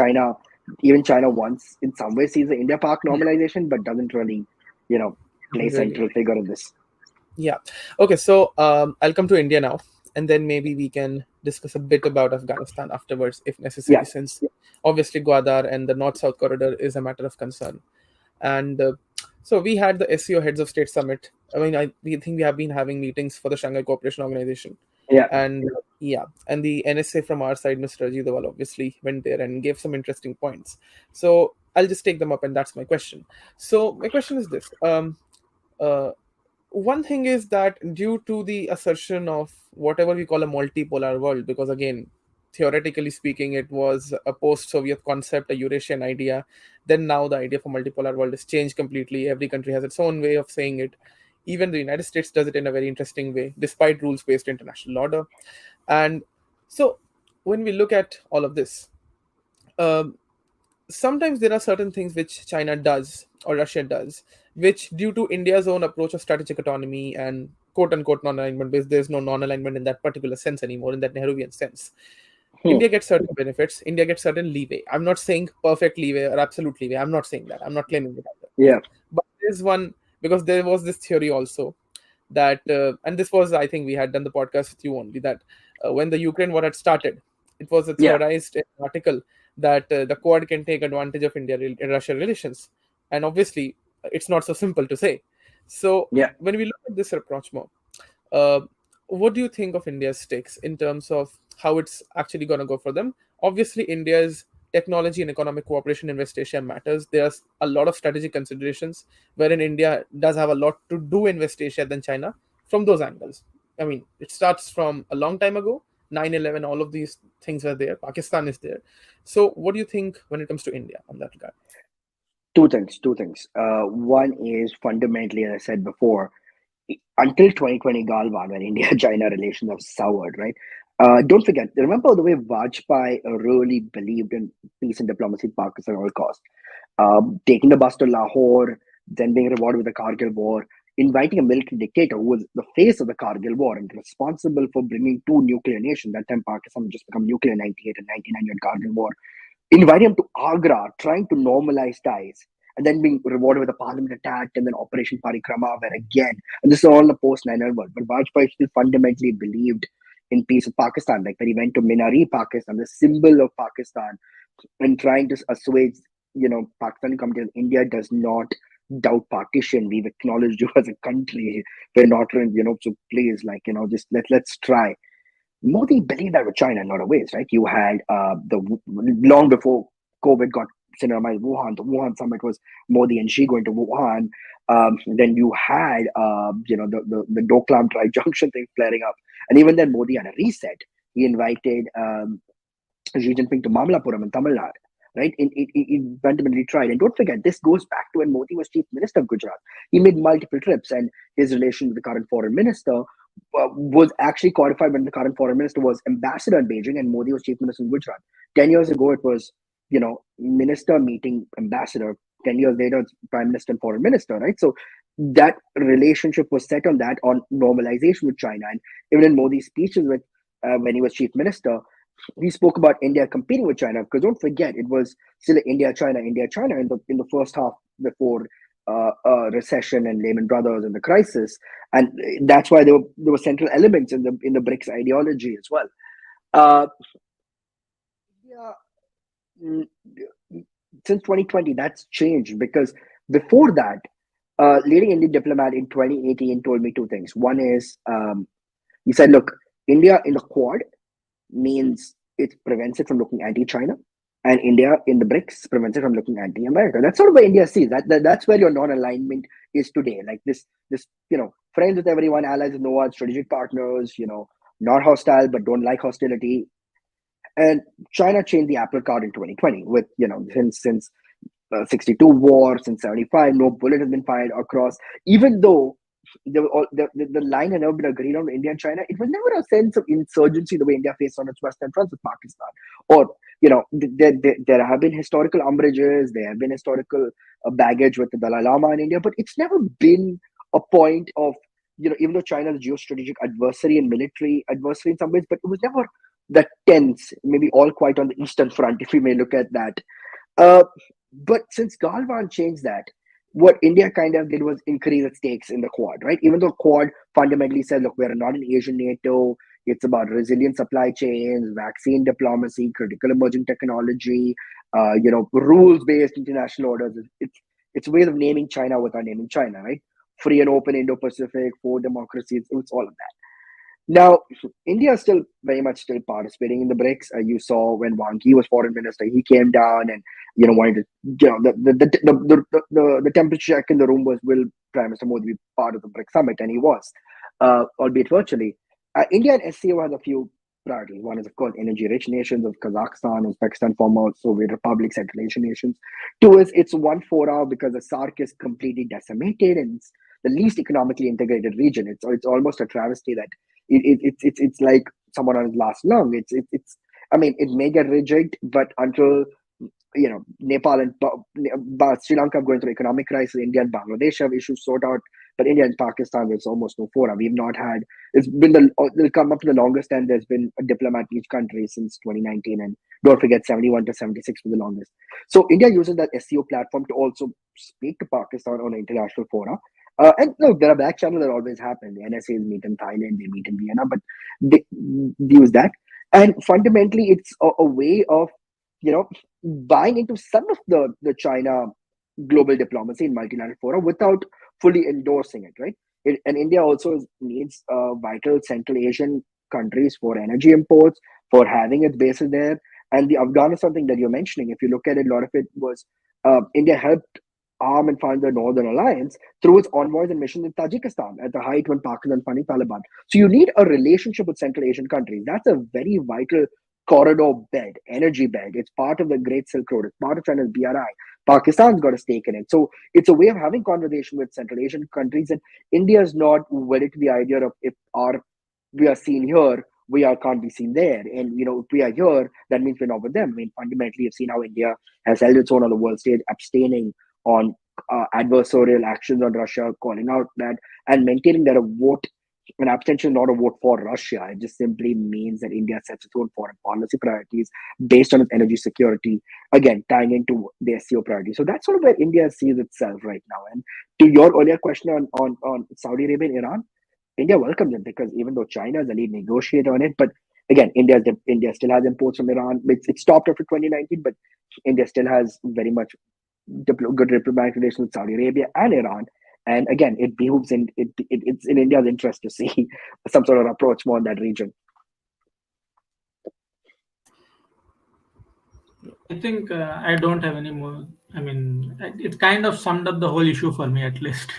even China once, in some ways, sees the India-Pak normalization, but doesn't really, you know, play Really? central figure in this. Yeah. Okay, so I'll come to India now, and then maybe we can discuss a bit about Afghanistan afterwards, if necessary, Yeah, since obviously Gwadar and the North-South corridor is a matter of concern. And so we had the SEO Heads of State Summit. I mean, we think we have been having meetings for the Shanghai Cooperation Organization, yeah, and yeah, and the NSA from our side, Mr. Ajit Doval, obviously went there and gave some interesting points. So I'll just take them up, and that's my question. So my question is this: uh, one thing is that due to the assertion of whatever we call a multipolar world, because again, theoretically speaking, it was a post-Soviet concept, a Eurasian idea. Then now the idea for multipolar world has changed completely. Every country has its own way of saying it. Even the United States does it in a very interesting way, despite rules-based international order. And so, when we look at all of this, um, sometimes there are certain things which China does or Russia does, which due to India's own approach of strategic autonomy and quote unquote non-alignment, because there's no non-alignment in that particular sense anymore, in that Nehruvian sense. hmm, India gets certain benefits. India gets certain leeway. I'm not saying perfect leeway or absolute leeway. I'm not saying that. I'm not claiming it either. yeah, But there's one, because there was this theory also that, and this was, I think we had done the podcast with you only, that when the Ukraine war had started, it was a yeah, theorized article that the Quad can take advantage of Russia relations. And obviously, it's not so simple to say. So yeah. when we look at this approach more, uh, what do you think of India's stakes in terms of how it's actually going to go for them? Obviously, India's technology and economic cooperation in West Asia matters. There's a lot of strategic considerations wherein India does have a lot to do in West Asia than China from those angles. I mean, it starts from a long time ago. 9/11, all of these things are there. Pakistan is there. So, what do you think when it comes to India on that regard? Two things. One is fundamentally, as I said before, until 2020 Galwan, when India-China relations have soured, right? Don't forget, remember the way Vajpayee really believed in peace and diplomacy in Pakistan at all costs. Taking the bus to Lahore, then being rewarded with the Kargil War, inviting a military dictator who was the face of the Kargil War and responsible for bringing two nuclear nations. That time Pakistan had just become nuclear in 98 and 99, you had Kargil War. Invite him to Agra, trying to normalize ties, and then being rewarded with a parliament attack and then Operation Parikrama, where again, and this is all in the post 9/11 world, but Vajpayee still fundamentally believed in peace with Pakistan, like when he went to Minari, Pakistan, the symbol of Pakistan, and trying to assuage, Pakistani community. India does not doubt partition. We've acknowledged you as a country. We're not, so please, just let's try. Modi believed that with China in a lot of ways, right? You had the long before COVID got cinemaized Wuhan, the Wuhan summit was Modi and Xi going to Wuhan. Then you had the Doklam Tri Junction thing flaring up, and even then Modi had a reset. He invited Xi Jinping to Mamlapuram in Tamil Nadu, right? It fundamentally tried. And don't forget, this goes back to when Modi was chief minister of Gujarat. He made multiple trips, and his relation with the current foreign minister was actually codified when the current foreign minister was ambassador in Beijing and Modi was chief minister in Gujarat. 10 years ago, it was minister meeting ambassador. 10 years later, it's prime minister and foreign minister, right? So that relationship was set on that, on normalization with China. And even in Modi's speeches with when he was chief minister, he spoke about India competing with China, because don't forget, it was still India, China in the first half before recession and Lehman Brothers and the crisis, and that's why there were central elements in the BRICS ideology as well. Uh, India, mm, since 2020, that's changed, because before that, leading Indian diplomat in 2018 told me two things. One is, he said, look, India in the Quad means it prevents it from looking anti-China, and India in the BRICS prevents it from looking anti-America. That's sort of where India sees that's where your non-alignment is today. Like this, friends with everyone, allies with no one, strategic partners, not hostile but don't like hostility. And China changed the apple cart in 2020 with since 62 war, since 75, no bullet has been fired across. Even though the line had never been agreed on with India and China. It was never a sense of insurgency the way India faced on its western fronts with Pakistan. Or, there have been historical umbrages, there have been historical baggage with the Dalai Lama in India, but it's never been a point of, even though China is a geostrategic adversary and military adversary in some ways, but it was never that tense, maybe all quite on the eastern front, if we may look at that. Uh, but since Galwan changed that, what India kind of did was increase its stakes in the Quad, right? Even though Quad fundamentally said, look, we're not an Asian NATO, it's about resilient supply chains, vaccine diplomacy, critical emerging technology, rules-based international orders. It's a way of naming China without naming China, right? Free and open Indo-Pacific, four democracies, it's all of that. Now, India is still very much still participating in the BRICS. You saw when Wang Yi was foreign minister, he came down and wanted to, the temperature check in the room was, will Prime Minister Modi be part of the BRICS summit, and he was, albeit virtually. India and SCO has a few priorities. One is, of course, energy-rich nations of Kazakhstan, Uzbekistan, former Soviet Republic, Central Asian nations. Two is it's one fora because the SARC is completely decimated and it's the least economically integrated region. It's almost a travesty that it's like someone on his last lung. It's I mean, it may get rejigged, but until Nepal and Sri Lanka are going through economic crisis, India and Bangladesh have issues sort out, but India and Pakistan, there's almost no fora. We've not had, it's been they'll come up to the longest, and there's been a diplomat in each country since 2019, and don't forget 71 to 76 for the longest. So India uses that SCO platform to also speak to Pakistan on an international fora. And look, there are back channels that always happen. The NSAs meet in Thailand, they meet in Vienna, but they use that. And fundamentally, it's a way of, buying into some of the China global diplomacy in multilateral fora without fully endorsing it, right? And India also needs vital Central Asian countries for energy imports, for having its bases there. And the Afghanistan thing that you're mentioning, if you look at it, a lot of it was India helped arm and fund the Northern Alliance through its envoys and missions in Tajikistan at the height when Pakistan funding Taliban. So you need a relationship with Central Asian countries. That's a very vital corridor bed, energy bed. It's part of the Great Silk Road. It's part of China's BRI. Pakistan's got a stake in it. So it's a way of having conversation with Central Asian countries. And India is not wedded to the idea of if we are seen here, can't be seen there. And if we are here, that means we're not with them. I mean, fundamentally, you've seen how India has held its own on the world stage, abstaining on adversarial actions on Russia, calling out that and maintaining that an abstention is not a vote for Russia. It just simply means that India sets its own foreign policy priorities based on its energy security, again, tying into the SCO priority. So that's sort of where India sees itself right now. And to your earlier question on Saudi Arabia and Iran, India welcomes it because even though China is the lead negotiator on it, but again, India still has imports from Iran. It stopped after 2019, but India still has very much good diplomatic relations with Saudi Arabia and Iran. And again, it behooves it's in India's interest to see some sort of approach more in that region. I think I don't have any more. I mean, it kind of summed up the whole issue for me, at least.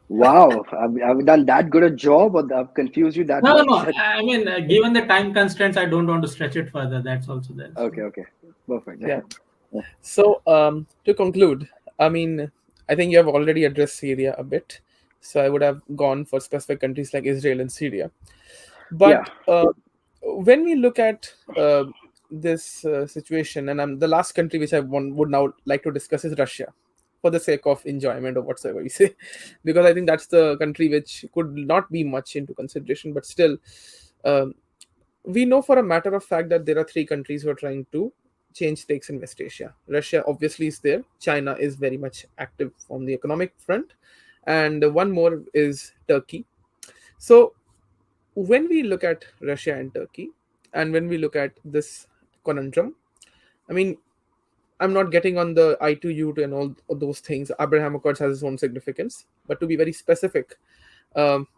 Wow, I've done that good a job, or I've confused you that No, no, much? no. I mean, given the time constraints, I don't want to stretch it further. That's also there. So. Okay, perfect. Yeah. So, to conclude, I mean, I think you have already addressed Syria a bit. So I would have gone for specific countries like Israel and Syria. Yeah, But when we look at this situation, and the last country which would now like to discuss is Russia, for the sake of enjoyment or whatsoever we say, because I think that's the country which could not be much into consideration, but still, um, we know for a matter of fact that there are three countries who are trying to change stakes in West Asia. Russia obviously is there. China is very much active on the economic front, and one more is Turkey. So when we look at Russia and Turkey, and when we look at this conundrum, I mean, I'm not getting on the I2U and all of those things. Abraham Accords has its own significance, but to be very specific, um,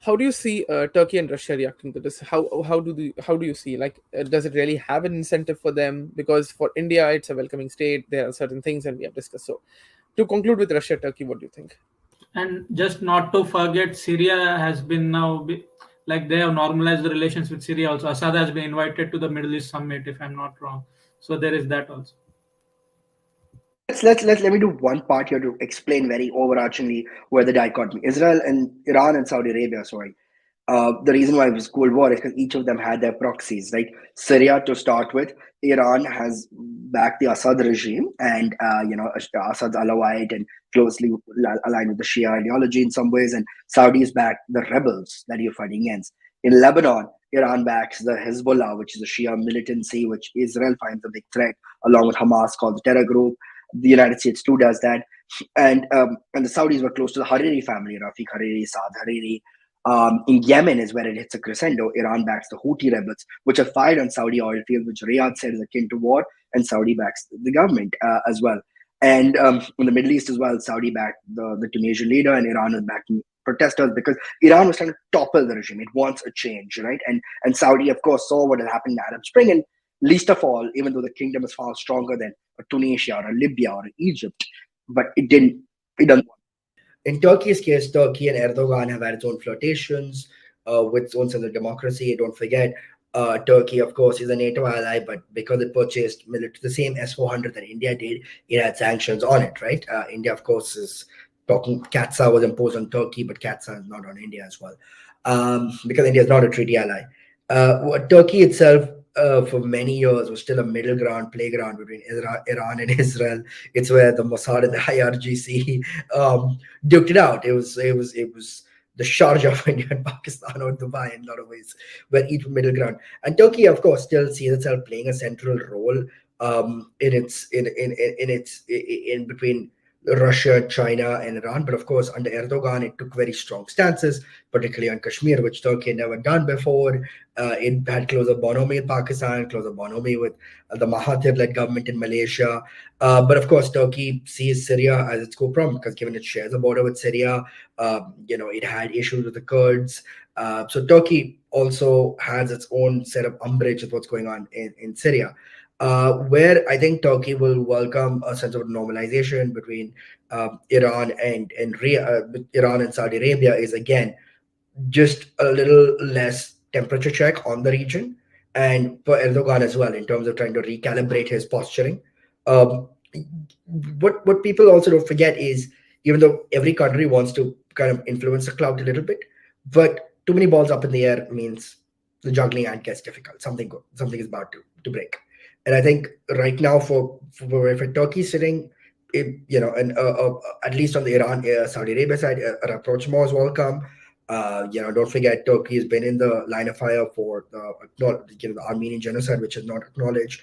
how do you see Turkey and Russia reacting to this? How do you see, like, does it really have an incentive for them? Because for India, it's a welcoming state. There are certain things, and we have discussed. So, to conclude with Russia, Turkey, what do you think? And just not to forget, Syria has been like they have normalized the relations with Syria also. Assad has been invited to the Middle East summit, if I'm not wrong. So there is that also. Let me do one part here to explain very overarchingly where the dichotomy Israel and Iran and Saudi Arabia. Sorry, the reason why it was Cold War is because each of them had their proxies, right? Syria to start with, Iran has backed the Assad regime, and Assad's Alawite and closely aligned with the Shia ideology in some ways, and Saudis back the rebels that you're fighting against. In Lebanon, Iran backs the Hezbollah, which is a Shia militancy, which Israel finds a big threat, along with Hamas, called the terror group. The United States too does that, and the Saudis were close to the Hariri family, Rafiq Hariri, Saad Hariri. In Yemen is where it hits a crescendo. Iran backs the Houthi rebels, which have fired on Saudi oil fields, which Riyadh said is akin to war, and Saudi backs the government as well. And in the Middle East as well, Saudi backed the Tunisian leader, and Iran was backing protesters because Iran was trying to topple the regime. It wants a change, right? And Saudi, of course, saw what had happened in the Arab Spring, and least of all, even though the kingdom is far stronger than a Tunisia or a Libya or Egypt, but it didn't. It doesn't. In Turkey's case, Turkey and Erdogan have had its own flirtations with its own sense of democracy. Don't forget, Turkey, of course, is a NATO ally, but because it purchased the same S-400 that India did, it had sanctions on it, right? India, of course, is talking. CATSA was imposed on Turkey, but CATSA is not on India as well, because India is not a treaty ally. Turkey itself, for many years, was still a middle ground playground between Iran and Israel. It's where the Mossad and the IRGC duked it out. It was the Sharjah of India and Pakistan, or Dubai in a lot of ways, where each middle ground. And Turkey, of course, still sees itself playing a central role in between Russia, China, and Iran. But of course, under Erdogan, it took very strong stances, particularly on Kashmir, which Turkey had never done before. It had closer bonhomie with Pakistan, closer bonhomie with the Mahathir-led government in Malaysia. But of course, Turkey sees Syria as its core problem because given it shares a border with Syria, it had issues with the Kurds. So Turkey also has its own set of umbrage with what's going on in Syria. Where I think Turkey will welcome a sense of normalization between Iran and Saudi Arabia is again just a little less temperature check on the region, and for Erdogan as well in terms of trying to recalibrate his posturing. Um, what people also don't forget is even though every country wants to kind of influence the cloud a little bit, but too many balls up in the air means the juggling act gets difficult. Something is about to break, and I think right now for Turkey sitting, and at least on the Iran Saudi Arabia side, a rapprochement is welcome. Don't forget Turkey has been in the line of fire for the Armenian genocide, which is not acknowledged,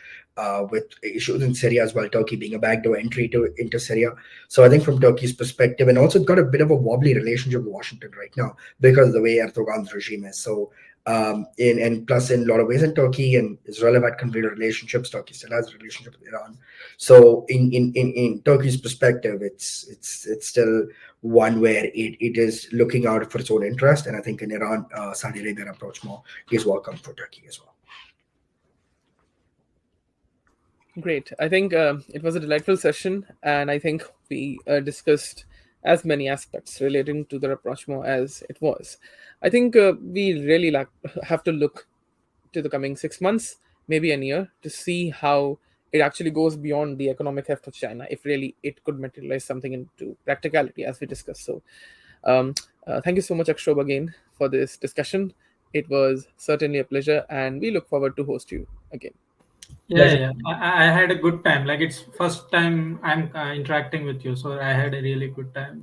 with issues in Syria as well. Turkey being a backdoor entry into Syria. So I think from Turkey's perspective, and also it's got a bit of a wobbly relationship with Washington right now because of the way Erdogan's regime is. So and plus in a lot of ways, in Turkey and Israel have had complicated relationships. Turkey still has a relationship with Iran. So in Turkey's perspective, it's still one where it is looking out for its own interest, and I think in Iran, Saudi Arabia approach more is welcome for Turkey as well. Great. I think it was a delightful session, and I think we discussed as many aspects relating to the rapprochement as it was. I think we really have to look to the coming 6 months, maybe a year, to see how it actually goes beyond the economic heft of China, if really it could materialize something into practicality, as we discussed. So, thank you so much, Akshobh, again for this discussion. It was certainly a pleasure, and we look forward to host you again. Yeah, yeah. I had a good time. Like it's first time I'm interacting with you, so I had a really good time.